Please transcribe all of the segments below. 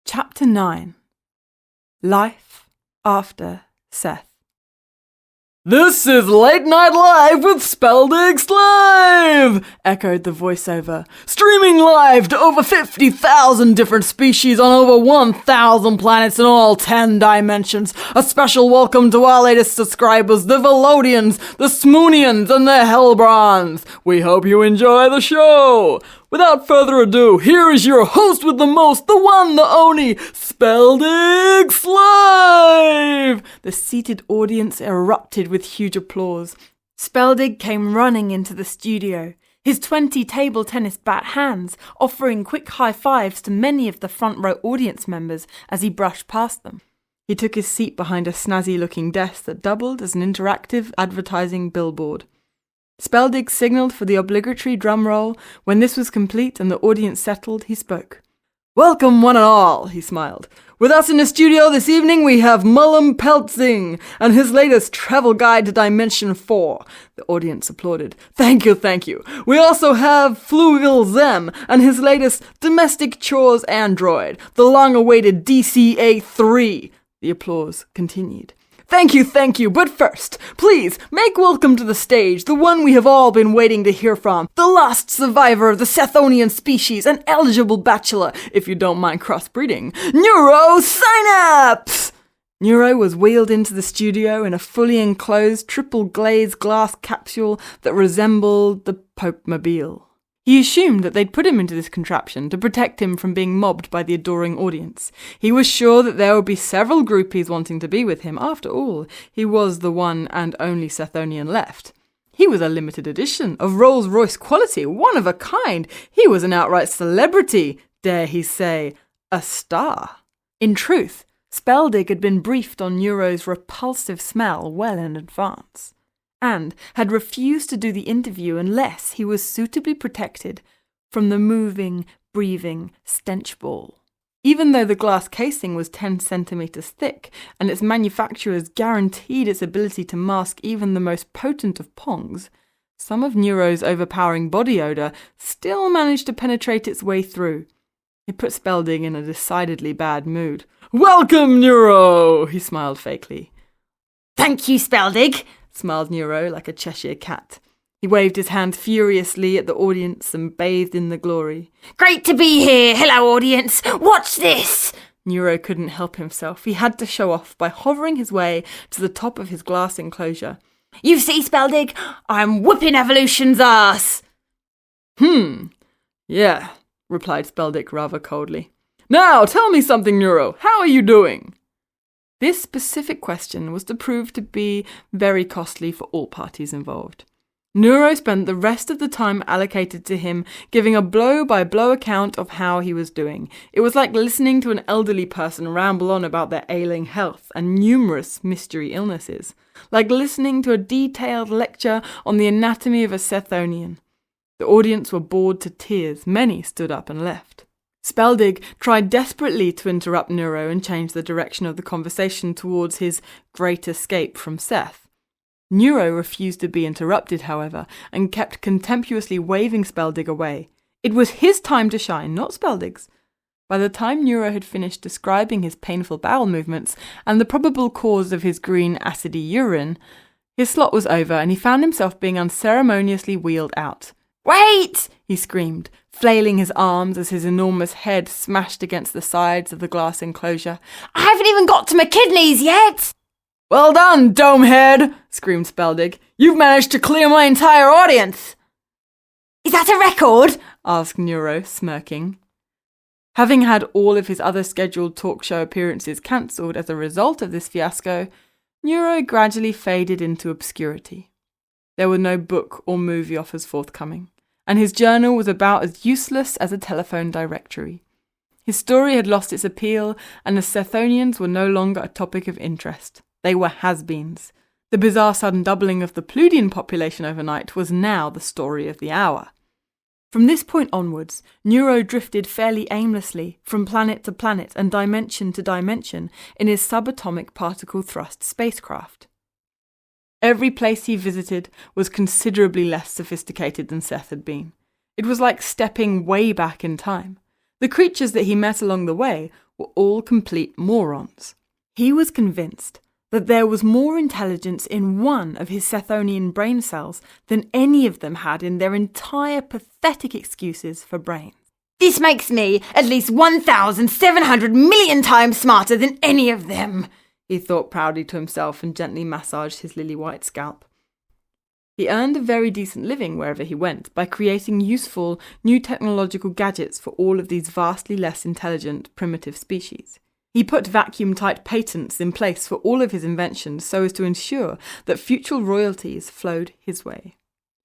Chapter 9. Life After Seth. "This is Late Night Live with Speldig's Live!" echoed the voiceover. "Streaming live to over 50,000 different species on over 1,000 planets in all 10 dimensions. A special welcome to our latest subscribers, the Velodians, the Smoonians, and the Hellbrons. We hope you enjoy the show. Without further ado, here is your host with the most, the one, the only, Speldig's Live!" The seated audience erupted with huge applause. Speldig came running into the studio, his 20 table tennis bat hands offering quick high fives to many of the front row audience members as he brushed past them. He took his seat behind a snazzy-looking desk that doubled as an interactive advertising billboard. Speldig signalled for the obligatory drum roll. When this was complete and the audience settled, he spoke. "Welcome one and all," he smiled. "With us in the studio this evening we have Mullum Peltzing and his latest travel guide to Dimension 4. The audience applauded. Thank you. We also have Flugel Zem and his latest domestic chores android, the long-awaited DCA-3. The applause continued. Thank you, but first, please, make welcome to the stage the one we have all been waiting to hear from, the last survivor of the Sethonian species, an eligible bachelor, if you don't mind crossbreeding, Neuro Synapse!" Neuro was wheeled into the studio in a fully enclosed, triple-glazed glass capsule that resembled the Pope-mobile. He assumed that they'd put him into this contraption to protect him from being mobbed by the adoring audience. He was sure that there would be several groupies wanting to be with him. After all, he was the one and only Sethonian left. He was a limited edition, of Rolls-Royce quality, one of a kind. He was an outright celebrity, dare he say, a star. In truth, Speldig had been briefed on Neuro's repulsive smell well in advance, and had refused to do the interview unless he was suitably protected from the moving, breathing stench ball. Even though the glass casing was 10 centimeters thick, and its manufacturers guaranteed its ability to mask even the most potent of pongs, some of Neuro's overpowering body odor still managed to penetrate its way through. It put Speldig in a decidedly bad mood. "Welcome, Neuro!" he smiled fakely. "Thank you, Speldig," smiled Neuro like a Cheshire cat. He waved his hand furiously at the audience and bathed in the glory. "Great to be here. Hello, audience. Watch this." Neuro couldn't help himself. He had to show off by hovering his way to the top of his glass enclosure. "You see, Speldig, I'm whipping evolution's ass." Yeah, replied Speldig rather coldly. "Now, tell me something, Neuro. How are you doing?" This specific question was to prove to be very costly for all parties involved. Neuro spent the rest of the time allocated to him giving a blow-by-blow account of how he was doing. It was like listening to an elderly person ramble on about their ailing health and numerous mystery illnesses, like listening to a detailed lecture on the anatomy of a Sethonian. The audience were bored to tears. Many stood up and left. Speldig tried desperately to interrupt Neuro and change the direction of the conversation towards his great escape from Seth. Neuro refused to be interrupted, however, and kept contemptuously waving Speldig away. It was his time to shine, not Speldig's. By the time Neuro had finished describing his painful bowel movements and the probable cause of his green acidy urine, his slot was over and he found himself being unceremoniously wheeled out. "Wait!" he screamed, flailing his arms as his enormous head smashed against the sides of the glass enclosure. "I haven't even got to my kidneys yet!" "Well done, Domehead!" screamed Speldig. "You've managed to clear my entire audience!" "Is that a record?" asked Neuro, smirking. Having had all of his other scheduled talk show appearances cancelled as a result of this fiasco, Neuro gradually faded into obscurity. There were no book or movie offers forthcoming, and his journal was about as useless as a telephone directory. His story had lost its appeal, and the Sethonians were no longer a topic of interest. They were has-beens. The bizarre sudden doubling of the Pludian population overnight was now the story of the hour. From this point onwards, Neuro drifted fairly aimlessly from planet to planet and dimension to dimension in his subatomic particle thrust spacecraft. Every place he visited was considerably less sophisticated than Seth had been. It was like stepping way back in time. The creatures that he met along the way were all complete morons. He was convinced that there was more intelligence in one of his Sethonian brain cells than any of them had in their entire pathetic excuses for brains. This makes me at least 1,700 million times smarter than any of them, he thought proudly to himself and gently massaged his lily-white scalp. He earned a very decent living wherever he went by creating useful, new technological gadgets for all of these vastly less intelligent, primitive species. He put vacuum-tight patents in place for all of his inventions so as to ensure that future royalties flowed his way.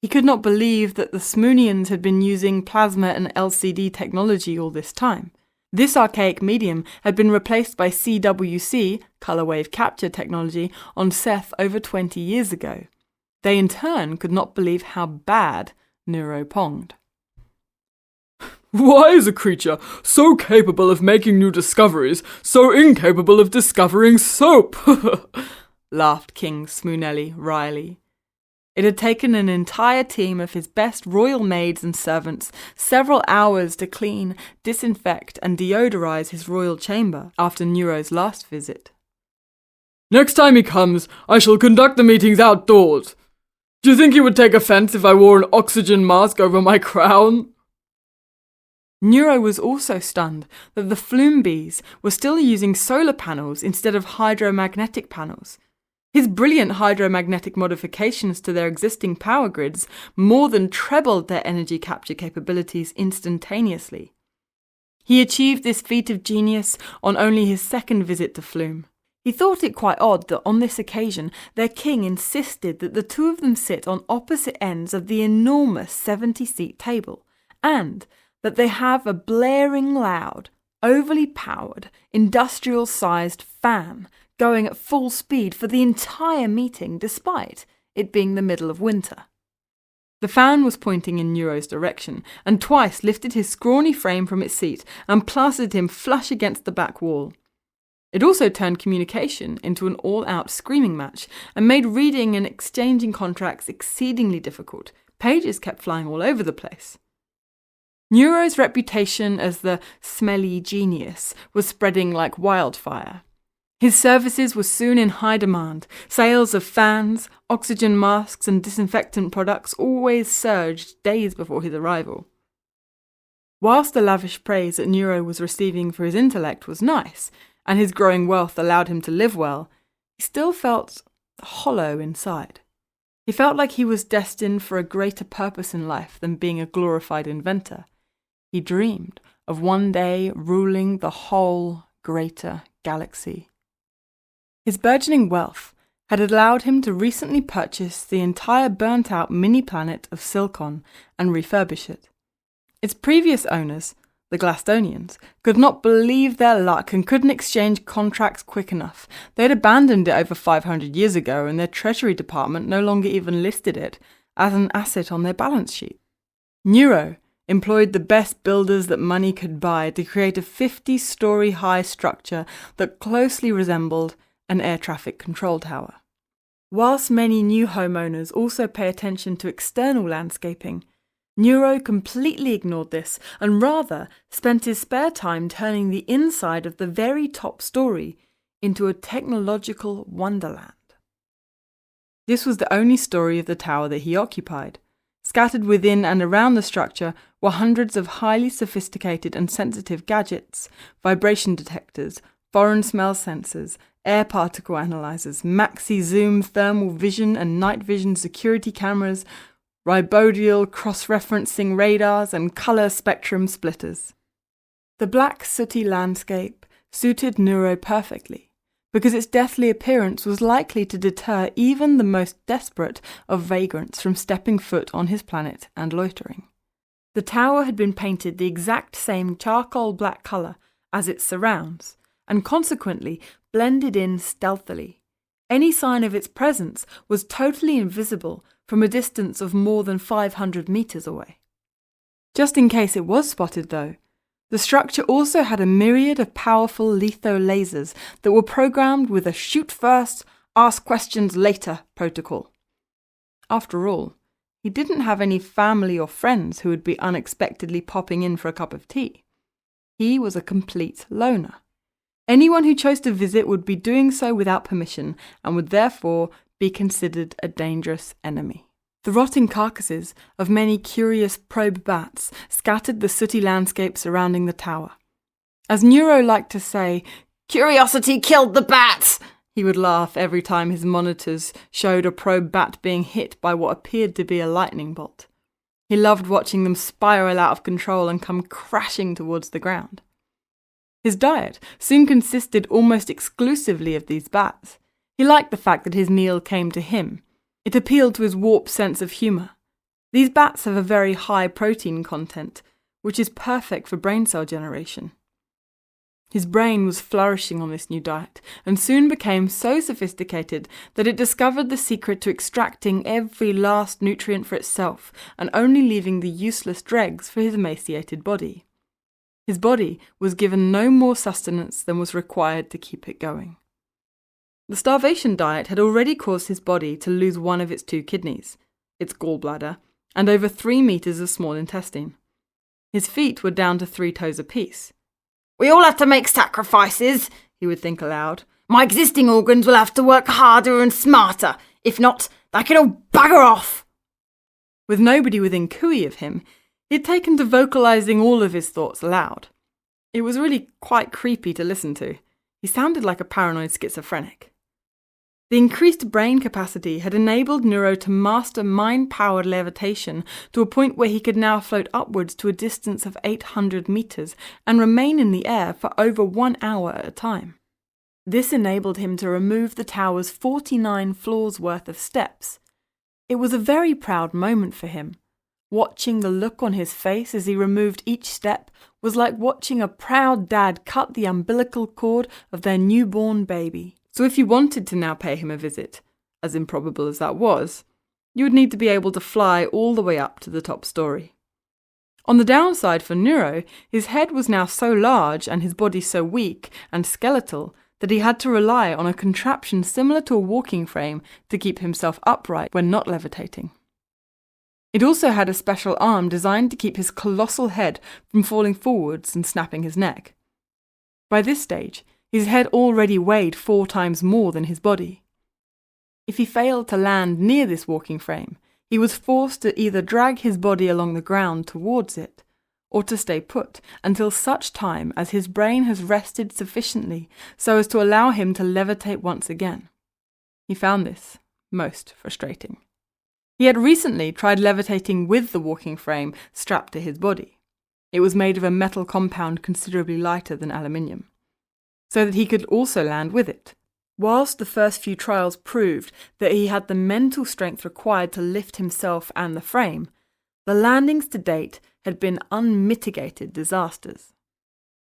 He could not believe that the Smoonians had been using plasma and LCD technology all this time. This archaic medium had been replaced by CWC, color wave capture technology, on Seth over 20 years ago. They in turn could not believe how bad Neuro ponged. Why is a creature so capable of making new discoveries so incapable of discovering soap? Laughed King Smoonelli wryly. It had taken an entire team of his best royal maids and servants several hours to clean, disinfect and deodorize his royal chamber after Neuro's last visit. Next time he comes, I shall conduct the meetings outdoors. Do you think he would take offense if I wore an oxygen mask over my crown? Neuro was also stunned that the flume bees were still using solar panels instead of hydromagnetic panels. His brilliant hydromagnetic modifications to their existing power grids more than trebled their energy capture capabilities instantaneously. He achieved this feat of genius on only his second visit to Flume. He thought it quite odd that on this occasion their king insisted that the two of them sit on opposite ends of the enormous 70-seat table, and that they have a blaring loud, overly powered, industrial-sized fan going at full speed for the entire meeting despite it being the middle of winter. The fan was pointing in Neuro's direction, and twice lifted his scrawny frame from its seat and plastered him flush against the back wall. It also turned communication into an all-out screaming match and made reading and exchanging contracts exceedingly difficult. Pages kept flying all over the place. Neuro's reputation as the smelly genius was spreading like wildfire. His services were soon in high demand. Sales of fans, oxygen masks and disinfectant products always surged days before his arrival. Whilst the lavish praise that Neuro was receiving for his intellect was nice, and his growing wealth allowed him to live well, he still felt hollow inside. He felt like he was destined for a greater purpose in life than being a glorified inventor. He dreamed of one day ruling the whole greater galaxy. His burgeoning wealth had allowed him to recently purchase the entire burnt-out mini-planet of Silcon and refurbish it. Its previous owners, the Glastonians, could not believe their luck and couldn't exchange contracts quick enough. They had abandoned it over 500 years ago, and their treasury department no longer even listed it as an asset on their balance sheet. Neuro employed the best builders that money could buy to create a 50-story high structure that closely resembled an air traffic control tower. Whilst many new homeowners also pay attention to external landscaping, Neuro completely ignored this and rather spent his spare time turning the inside of the very top story into a technological wonderland. This was the only story of the tower that he occupied. Scattered within and around the structure were hundreds of highly sophisticated and sensitive gadgets, vibration detectors, foreign smell sensors, air particle analyzers, maxi-zoom thermal vision and night vision security cameras, ribodial cross-referencing radars and color spectrum splitters. The black sooty landscape suited Neuro perfectly, because its deathly appearance was likely to deter even the most desperate of vagrants from stepping foot on his planet and loitering. The tower had been painted the exact same charcoal black color as its surrounds, and consequently blended in stealthily. Any sign of its presence was totally invisible from a distance of more than 500 meters away. Just in case it was spotted, though, the structure also had a myriad of powerful litho lasers that were programmed with a shoot first, ask questions later protocol. After all, he didn't have any family or friends who would be unexpectedly popping in for a cup of tea. He was a complete loner. Anyone who chose to visit would be doing so without permission and would therefore be considered a dangerous enemy. The rotting carcasses of many curious probe bats scattered the sooty landscape surrounding the tower. As Neuro liked to say, "Curiosity killed the bats!" he would laugh every time his monitors showed a probe bat being hit by what appeared to be a lightning bolt. He loved watching them spiral out of control and come crashing towards the ground. His diet soon consisted almost exclusively of these bats. He liked the fact that his meal came to him. It appealed to his warped sense of humour. These bats have a very high protein content, which is perfect for brain cell generation. His brain was flourishing on this new diet, and soon became so sophisticated that it discovered the secret to extracting every last nutrient for itself, and only leaving the useless dregs for his emaciated body. His body was given no more sustenance than was required to keep it going. The starvation diet had already caused his body to lose one of its 2 kidneys, its gallbladder, and over 3 meters of small intestine. His feet were down to 3 toes apiece. "We all have to make sacrifices," he would think aloud. "My existing organs will have to work harder and smarter. If not, they can all bugger off." With nobody within cooey of him, he had taken to vocalizing all of his thoughts aloud. It was really quite creepy to listen to. He sounded like a paranoid schizophrenic. The increased brain capacity had enabled Neuro to master mind-powered levitation to a point where he could now float upwards to a distance of 800 meters and remain in the air for over 1 hour at a time. This enabled him to remove the tower's 49 floors worth of steps. It was a very proud moment for him. Watching the look on his face as he removed each step was like watching a proud dad cut the umbilical cord of their newborn baby. So if you wanted to now pay him a visit, as improbable as that was, you would need to be able to fly all the way up to the top story. On the downside for Neuro, his head was now so large and his body so weak and skeletal that he had to rely on a contraption similar to a walking frame to keep himself upright when not levitating. It also had a special arm designed to keep his colossal head from falling forwards and snapping his neck. By this stage, his head already weighed 4 times more than his body. If he failed to land near this walking frame, he was forced to either drag his body along the ground towards it, or to stay put until such time as his brain has rested sufficiently so as to allow him to levitate once again. He found this most frustrating. He had recently tried levitating with the walking frame strapped to his body. It was made of a metal compound considerably lighter than aluminium, so that he could also land with it. Whilst the first few trials proved that he had the mental strength required to lift himself and the frame, the landings to date had been unmitigated disasters.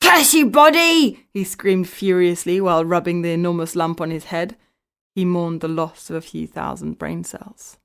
"Curse you, body!" he screamed furiously while rubbing the enormous lump on his head. He mourned the loss of a few thousand brain cells.